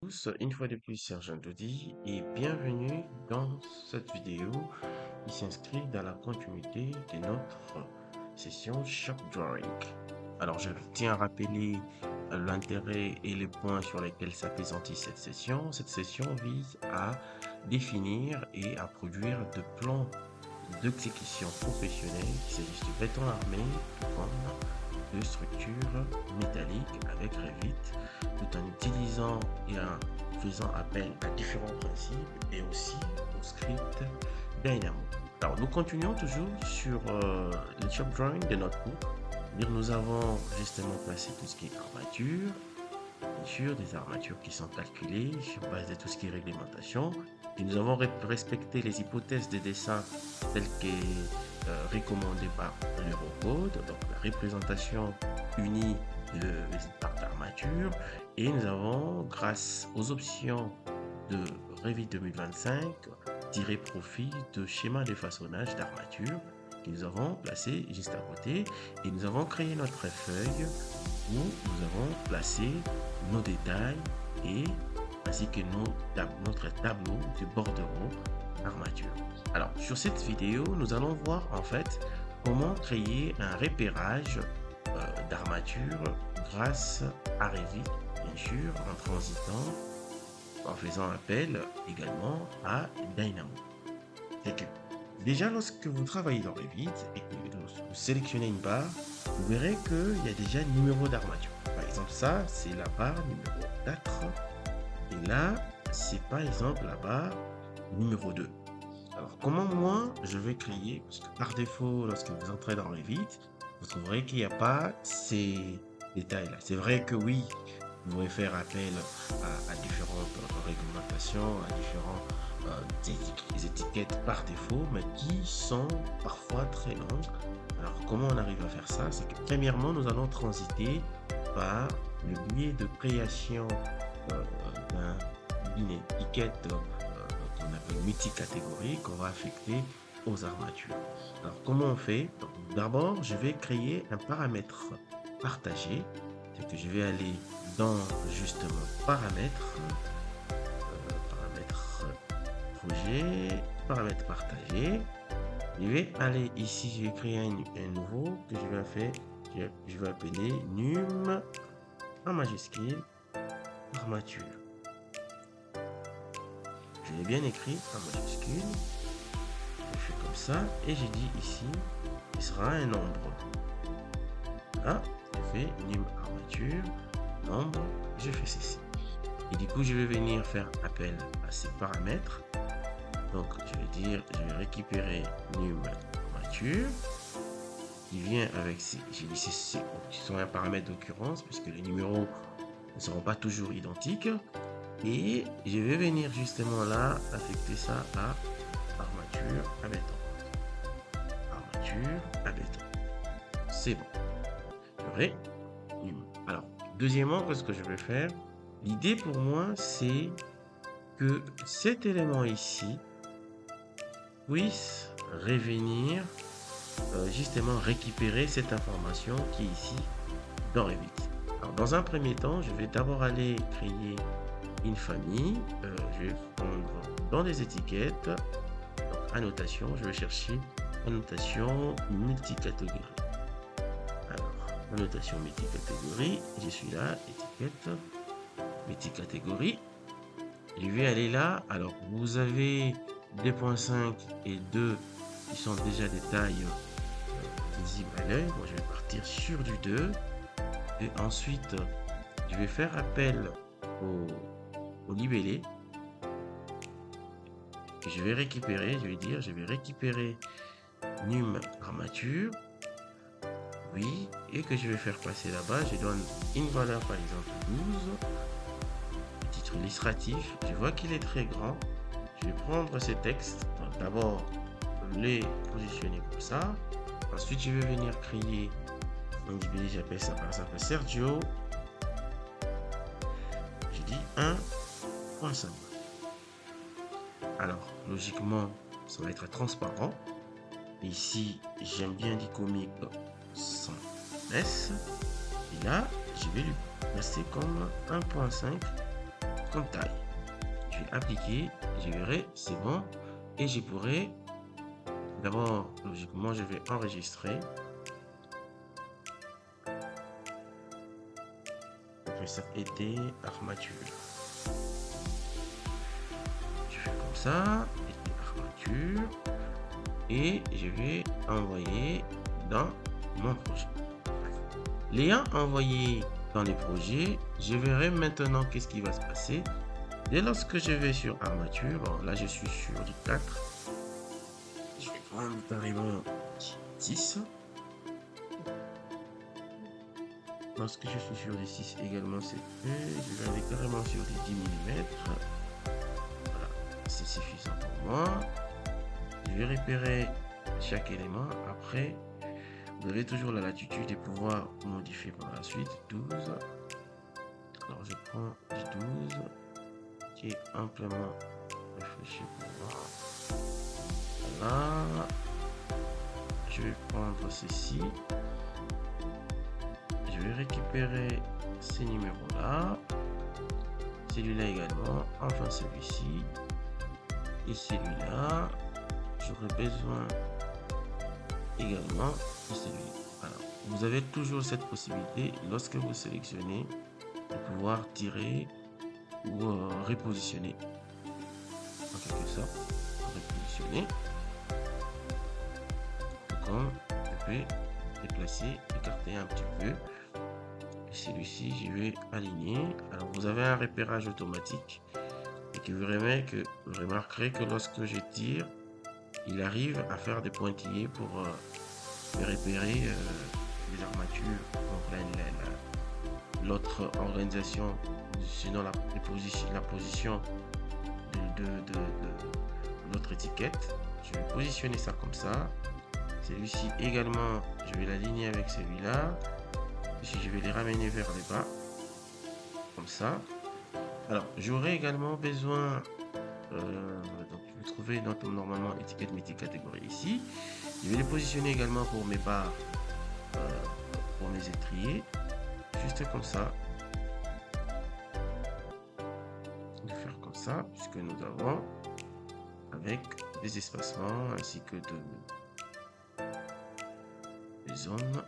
Tous, une fois de plus, Sergent Dodi et bienvenue dans cette vidéo qui s'inscrit dans la continuité de notre session Shop Drawing. Alors, je tiens à rappeler l'intérêt et les points sur lesquels s'appesantit cette session. Cette session vise à définir et à produire de plans d'exécution professionnelle, qu'il s'agisse de béton armé, tout comme de structures métalliques avec Revit, tout en utilisant et en faisant appel à différents principes et aussi au script Dynamo. Alors, nous continuons toujours sur le shop drawing de notre cours. Nous avons justement placé tout ce qui est armature, bien sûr, des armatures qui sont calculées sur base de tout ce qui est réglementation. Et nous avons respecté les hypothèses de dessin telles que recommandées par l'Eurocode, donc la représentation unie de par d'armature. Et nous avons, grâce aux options de Revit 2025, tiré profit de schéma de façonnage d'armature que nous avons placé juste à côté. Et nous avons créé notre feuille où nous avons placé nos détails et ainsi que notre tableau de bordereau armature. Alors, sur cette vidéo, nous allons voir en fait comment créer un repérage d'armature grâce à Revit, bien sûr, en transitant, en faisant appel également à Dynamo. C'est que déjà, lorsque vous travaillez dans Revit et que vous sélectionnez une barre, vous verrez qu'il y a déjà un numéro d'armature. Par exemple, ça, c'est la barre numéro 4. Et là, c'est par exemple la barre numéro 2. Alors, comment moi, je vais créer, parce que par défaut, lorsque vous entrez dans Revit, vous trouverez qu'il n'y a pas ces détails-là. C'est vrai que oui, vous pouvez faire appel à différentes réglementations, à différentes étiquettes par défaut, mais qui sont parfois très longues. Alors, comment on arrive à faire ça? C'est que premièrement, nous allons transiter par le biais de création d'une étiquette qu'on appelle multicatégorie qu'on va affecter aux armatures. Alors, comment on fait? D'abord, je vais créer un paramètre partagé. C'est que je vais aller dans justement paramètres, paramètres projet, paramètres partagés. Je vais aller ici, je vais créer un nouveau que je vais faire, je vais appeler num en majuscule armature. Je l'ai bien écrit en majuscule. Je fais comme ça et j'ai dit ici, il sera un nombre. Là, je fais num armature, nombre, je fais ceci. Et du coup, je vais venir faire appel à ces paramètres. Donc, je vais dire, je vais récupérer num armature. Il vient avec ces, j'ai dit, qui sont un paramètre d'occurrence puisque les numéros ne seront pas toujours identiques. Et je vais venir justement là affecter ça à armature à béton. Armature à béton. C'est bon. Vrai. Alors, deuxièmement, qu'est-ce que je vais faire? L'idée pour moi, c'est que cet élément ici puisse revenir justement récupérer cette information qui est ici dans Revit. Alors, dans un premier temps, je vais d'abord aller créer une famille. Je vais prendre dans des étiquettes, donc annotation, je vais chercher annotation multicatégorie. Alors, annotation multicatégorie, je suis là, étiquette multicatégorie. Je vais aller là. Alors, vous avez 2.5 et 2 qui sont déjà des tailles visibles à l'œil. Moi, je vais partir sur du 2. Et ensuite, je vais faire appel au libellé. Et je vais récupérer, je vais dire, je vais récupérer num armature. Oui, et que je vais faire passer là-bas. Je donne une valeur, par exemple 12. Titre illustratif, je vois qu'il est très grand. Je vais prendre ces textes, d'abord les positionner comme ça. Ensuite, je vais venir créer un libellé, j'appelle ça par exemple Sergio. J'ai dit 1.5. Alors, logiquement, ça va être transparent. Ici, j'aime bien des comics sans S. Et là, je vais lui passer comme 1.5 comme taille. Je vais appliquer, je verrai, c'est bon. Et je pourrai, d'abord, logiquement, je vais enregistrer. Je vais ça été armature. Je fais comme ça, été armature. Et je vais envoyer dans mon projet. L'ayant envoyé dans les projets, je verrai maintenant qu'est-ce qui va se passer. Dès lorsque je vais sur armature, bon, là je suis sur du 4. Je vais prendre carrément 6. Lorsque je suis sur les 6 également, c'est fait. Je vais aller carrément sur les 10 mm. Voilà, c'est suffisant pour moi. Je vais repérer chaque élément. Après, vous avez toujours la latitude de pouvoir modifier par la suite. 12. Alors, je prends du 12 qui est amplement réfléchi pour moi. Voilà. Je vais prendre ceci. Je vais récupérer ces numéros-là. Celui-là également. Enfin, celui-ci. Et celui-là. J'aurais besoin également de celui-là. Alors, vous avez toujours cette possibilité, lorsque vous sélectionnez, de pouvoir tirer ou repositionner. En quelque sorte, repositionner. Comme je peux déplacer, écarter un petit peu. Et celui-ci, je vais aligner. Alors, vous avez un repérage automatique. Et que vous remarquerez que lorsque je tire, il arrive à faire des pointillés pour repérer les armatures. Donc l'autre organisation, sinon la position de notre étiquette. Je vais positionner ça comme ça. Celui-ci également, je vais l'aligner avec celui-là. Ici, je vais les ramener vers le bas. Comme ça. Alors, j'aurai également besoin... donc, je vais trouver normalement étiquette multicatégorie ici. Je vais les positionner également pour mes barres, pour mes étriers. Juste comme ça. De faire comme ça, puisque nous avons avec des espacements ainsi que des zones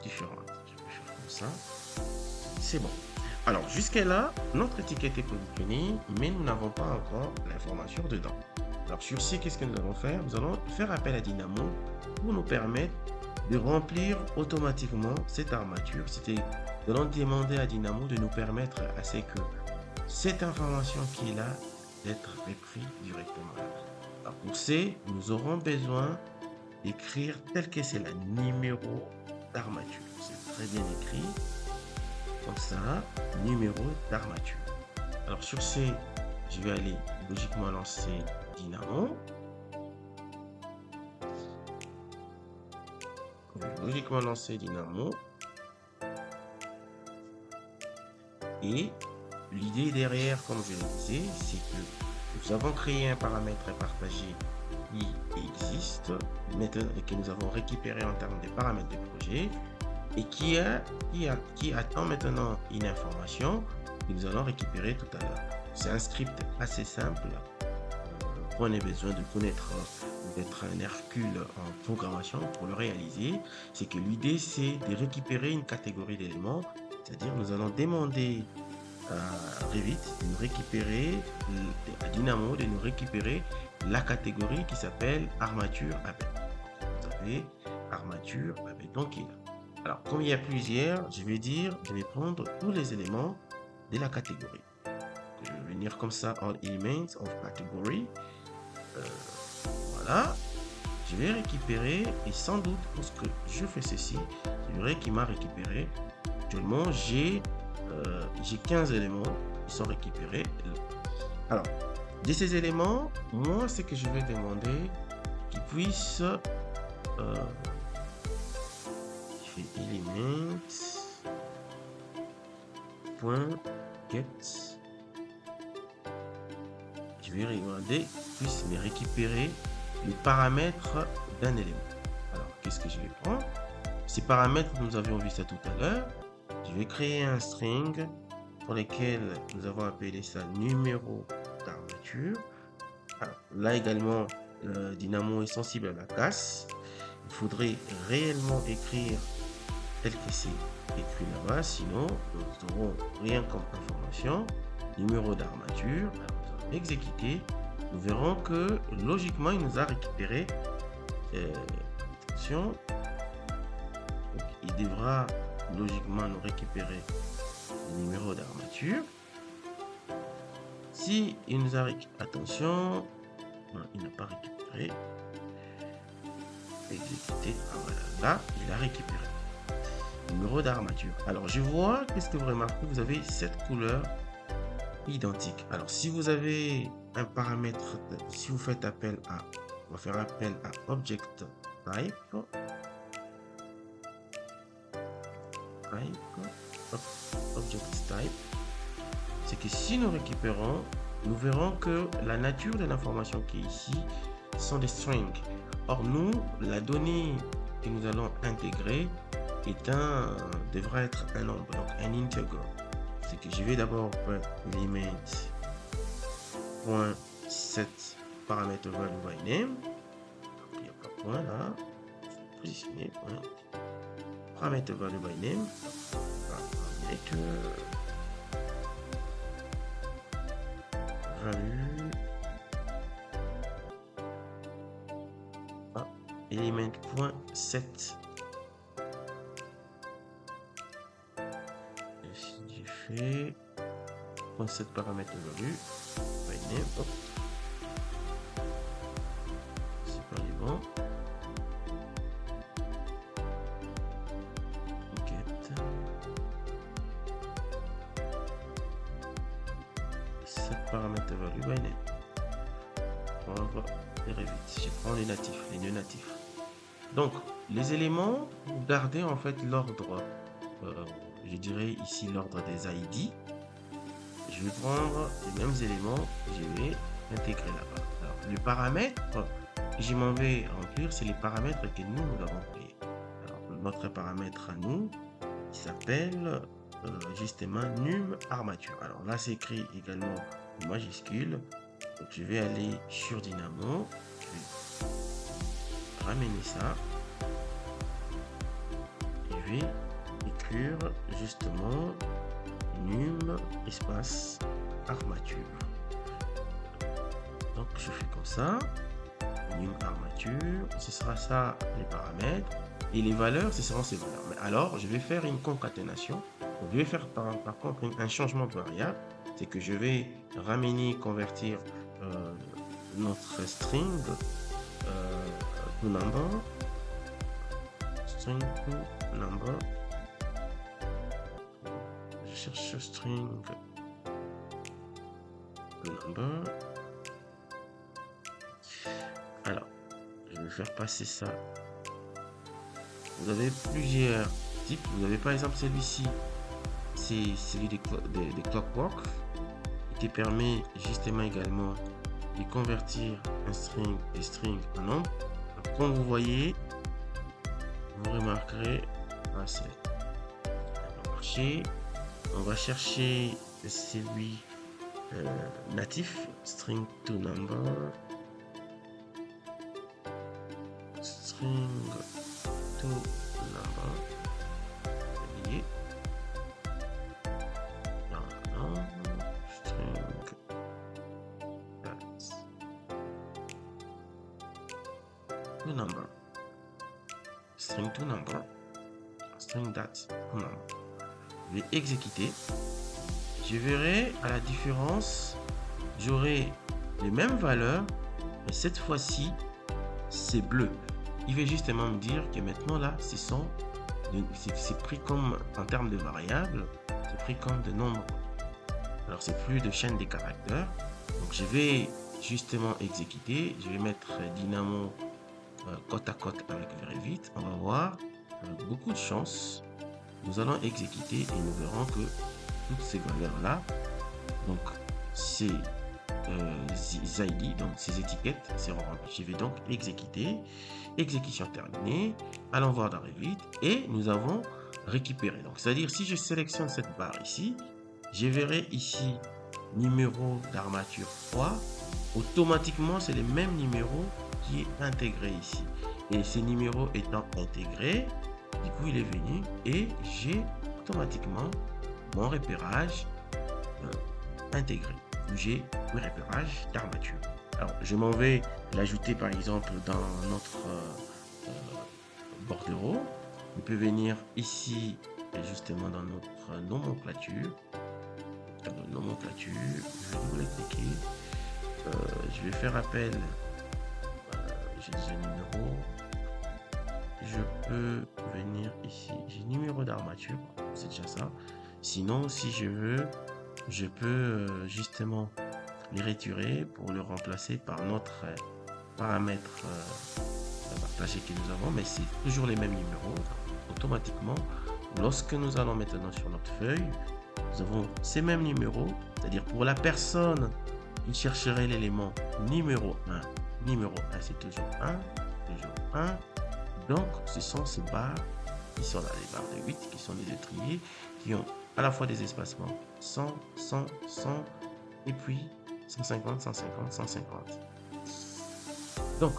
différentes. Je vais faire comme ça. C'est bon. Alors, jusqu'à là, notre étiquette est positionnée, mais nous n'avons pas encore l'information dedans. Alors, sur ce, qu'est-ce que nous allons faire? Nous allons faire appel à Dynamo pour nous permettre de remplir automatiquement cette armature. Nous allons demander à Dynamo de nous permettre à ce que cette information qui est là, d'être reprise directement là. Alors, pour ce, nous aurons besoin d'écrire tel que c'est le numéro d'armature. C'est très bien écrit. Comme ça, numéro d'armature. Alors sur ce, je vais aller logiquement lancer Dynamo. Logiquement lancer Dynamo. Et l'idée derrière, comme je le disais, c'est que nous avons créé un paramètre partagé qui existe maintenant et que nous avons récupéré en termes de paramètres de projet. Et qui attend maintenant une information que nous allons récupérer tout à l'heure. C'est un script assez simple. On a besoin de connaître d'être un Hercule en programmation pour le réaliser. C'est que l'idée, c'est de récupérer une catégorie d'éléments. C'est-à-dire, nous allons demander à Revit de nous récupérer, à Dynamo de nous récupérer la catégorie qui s'appelle armature AB. Vous avez armature AB. Donc, il y a. Alors, comme il y a plusieurs, je vais prendre tous les éléments de la catégorie. Je vais venir comme ça, All Elements of Category. Voilà. Je vais récupérer, et sans doute, lorsque je fais ceci, je verrai qu'il m'a récupéré. Actuellement, j'ai 15 éléments qui sont récupérés. Alors, de ces éléments, moi, ce que je vais demander, qu'ils puissent... Elements.get. Je vais regarder, puisse me récupérer les paramètres d'un élément. Alors, qu'est-ce que je vais prendre? Ces paramètres, nous avions vu ça tout à l'heure. Je vais créer un string pour lesquels nous avons appelé ça numéro d'armature. Alors, là également, le dynamo est sensible à la casse. Il faudrait réellement écrire tel que c'est écrit là-bas, sinon nous n'aurons rien comme information. Numéro d'armature, nous allons exécuter. Nous verrons que logiquement il nous a récupéré. Attention, donc, il devra logiquement nous récupérer le numéro d'armature. Si il nous a récupéré, attention, non, il n'a pas récupéré. Exécuter, ah, voilà, là il a récupéré numéro d'armature. Alors je vois, qu'est-ce que vous remarquez, vous avez 7 couleurs identiques. Alors si vous avez un paramètre, si vous faites appel à, on va faire appel à object type, object type, c'est que si nous récupérons, nous verrons que la nature de l'information qui est ici sont des strings. Or nous, la donnée que nous allons intégrer devra être un nombre, donc un integer. C'est que je vais d'abord faire element point set paramètre value by name. Il n'y a pas de point là. Positionner point paramètre value by name. Paramètre value element point set. J'ai fait point set paramètre value by name. Hop. C'est pas les bons. Get set paramètre value by name. Prendre les vite. Je prends les natifs, les nœuds natifs. Donc les éléments, vous gardez en fait l'ordre, je dirais ici l'ordre des ID. Je vais prendre les mêmes éléments, je vais intégrer là-bas. Alors le paramètre que je m'en vais remplir, c'est les paramètres que nous avons créés. Alors notre paramètre à nous, il s'appelle justement num armature. Alors là c'est écrit également en majuscule. Donc je vais aller sur Dynamo, je vais ramener ça, je vais écrire justement num espace armature. Donc je fais comme ça, num armature, ce sera ça les paramètres, et les valeurs ce seront ces valeurs. Mais alors je vais faire une concaténation. Donc, je vais faire par contre un changement de variable, c'est que je vais ramener, convertir notre string to number, string to number. Je cherche string to number. Alors, je vais faire passer ça. Vous avez plusieurs types. Vous avez par exemple celui-ci, c'est celui des clockwork, qui te permet justement également de convertir un string et string en nombre. Donc, comme vous voyez, vous remarquerez, ça va marcher. On va chercher celui natif, string to number, string to number. Oublié. Non, string to number, string to number, string that to number. Je vais exécuter. Je verrai à la différence, j'aurai les mêmes valeurs, mais cette fois-ci, c'est bleu. Il va justement me dire que maintenant là, c'est pris comme en termes de variables, c'est pris comme de nombres. Alors c'est plus de chaîne des caractères. Donc je vais justement exécuter. Je vais mettre Dynamo côte à côte avec Verivite. On va voir avec beaucoup de chance. Nous allons exécuter et nous verrons que toutes ces valeurs-là, donc ces ID, donc ces étiquettes seront remplies. Je vais donc exécuter. Exécution terminée. Allons voir dans Revit et nous avons récupéré. Donc, c'est-à-dire si je sélectionne cette barre ici, je verrai ici numéro d'armature 3. Automatiquement, c'est le même numéro qui est intégré ici. Et ces numéros étant intégrés, du coup, il est venu et j'ai automatiquement mon repérage intégré. J'ai le repérage d'armature. Alors, je m'en vais l'ajouter par exemple dans notre bordereau. On peut venir ici et justement dans notre nomenclature. Dans notre nomenclature, je vais double-cliquer. Je vais faire appel. J'ai déjà numéro. Je peux venir ici. J'ai numéro d'armature. C'est déjà ça. Sinon, si je veux, je peux justement les retirer pour le remplacer par notre paramètre partagé que nous avons, mais c'est toujours les mêmes numéros. Automatiquement, lorsque nous allons maintenant sur notre feuille, nous avons ces mêmes numéros, c'est-à-dire pour la personne qui chercherait l'élément numéro 1, numéro 1 c'est toujours 1, toujours 1. Donc ce sont ces barres qui sont là, les barres de 8, qui sont des étriers, qui ont à la fois des espacements 100, 100, 100, et puis 150, 150, 150. Donc,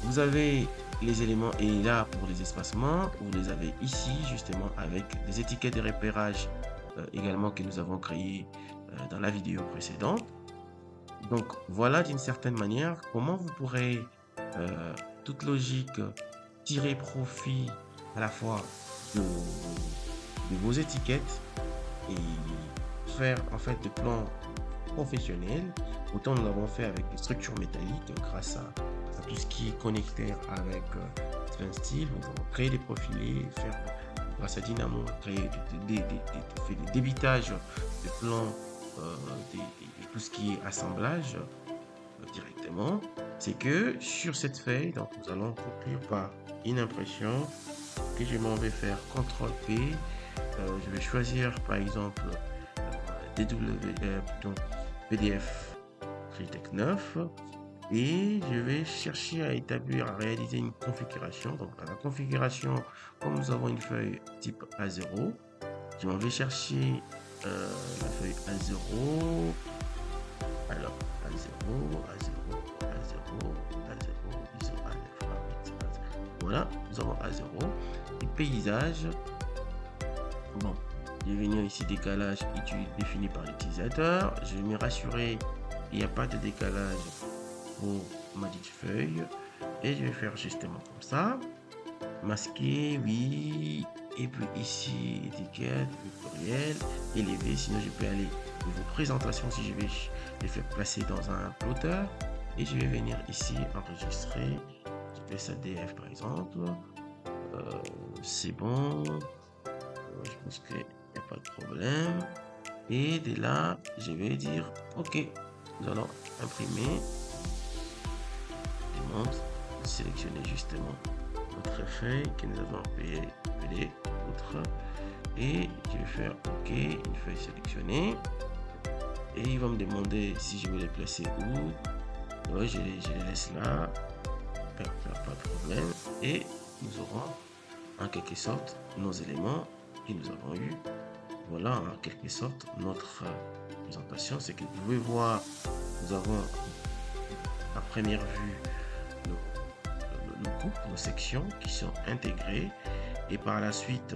vous avez les éléments, et là, pour les espacements, vous les avez ici, justement, avec des étiquettes de repérage également que nous avons créées dans la vidéo précédente. Donc, voilà d'une certaine manière comment vous pourrez, toute logique, tirer profit à la fois de vos étiquettes et faire en fait des plans professionnels. Autant nous l'avons fait avec des structures métalliques grâce à tout ce qui est connecté avec Svensteel. Nous avons créé des profilés, faire grâce à Dynamo, créer des débitages de plans, tout ce qui est assemblage directement. C'est que sur cette feuille, donc nous allons conclure par une impression que je m'en vais faire CTRL P. Je vais choisir par exemple PDF Tritech 9 et je vais chercher à établir, à réaliser une configuration. Donc dans la configuration, comme nous avons une feuille type A0, je m'en vais chercher la feuille A0. Alors A0, A0, A0, A0, ISO A9, A8, voilà, nous avons A0 et paysage. Bon, je vais venir ici décalage défini par l'utilisateur. Je vais me rassurer qu'il n'y a pas de décalage pour ma petite feuille et je vais faire justement comme ça. Masquer, oui, et puis ici étiquette, vectoriel, élevé. Sinon je peux aller niveau présentation si je vais les faire placer dans un plotter et je vais venir ici enregistrer. Je fais ça DF par exemple. C'est bon. Je pense qu'il n'y a pas de problème. Et de là, je vais dire OK. Nous allons imprimer. Je montre, sélectionner justement notre feuille que nous avons appelé autre. Et je vais faire OK, une feuille sélectionnée. Et il va me demander si je vais les placer où. Ouais, je les laisse là. Pas de problème. Et nous aurons en quelque sorte nos éléments que nous avons eu. Voilà en quelque sorte notre présentation. C'est que vous pouvez voir, nous avons à première vue nos groupes, nos sections qui sont intégrées. Et par la suite,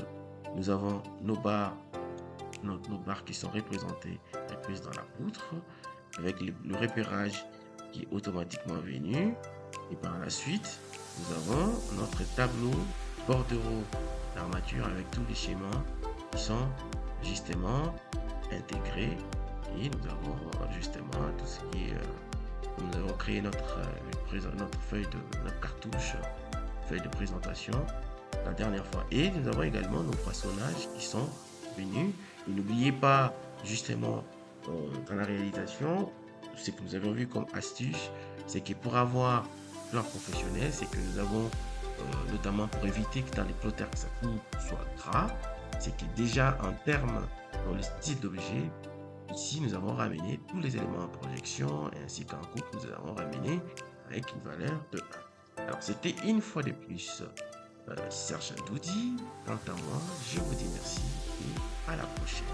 nous avons nos barres qui sont représentées dans la poutre avec le repérage qui est automatiquement venu. Et par la suite, nous avons notre tableau bordereau d'armature avec tous les schémas qui sont justement intégrés. Et nous avons justement tout ce qui est... nous avons créé notre feuille notre cartouche, feuille de présentation la dernière fois. Et nous avons également nos façonnages qui sont venus. Et n'oubliez pas justement dans la réalisation, ce que nous avons vu comme astuce, c'est que pour avoir plan professionnel, c'est que nous avons notamment pour éviter que dans les plotters que ça soit gras, c'est que déjà en termes dans le style d'objet, ici nous avons ramené tous les éléments en projection ainsi qu'en coupe nous avons ramené avec une valeur de 1. Alors c'était une fois de plus Serge Ndoudi. Quant à moi, je vous dis merci et à la prochaine.